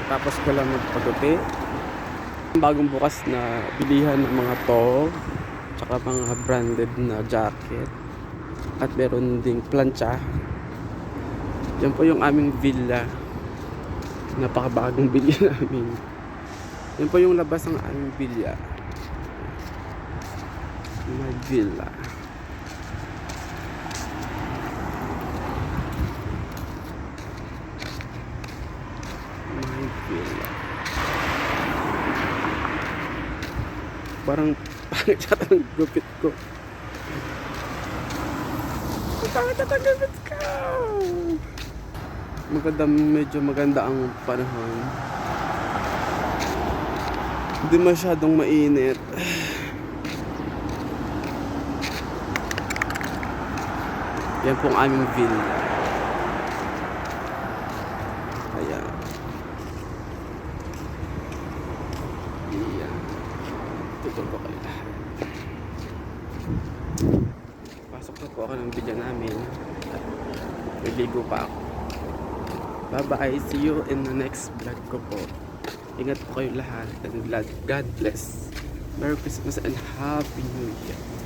Tapos ko lang magpaguti. Bagong bukas na bilihan ng mga to, tsaka mga branded na jacket. At meron ding plancha. Yan po yung aming villa. Napakabagong villa namin. Yan po yung labas ng aming villa. My villa. My villa. Parang pangit yata ng gupit ko. Pangit yata ng gupit ko. Medyo maganda ang panahon. Hindi masyadong mainit. Yan pong aming villa. Ayan. Ayan. Tutol ko kayo lahat. Pasok na po ako ng villa namin. Naligo pa ako. Bye bye. See you in the next vlog ko po. Ingat po kayo lahat. And God bless. Merry Christmas and Happy New Year.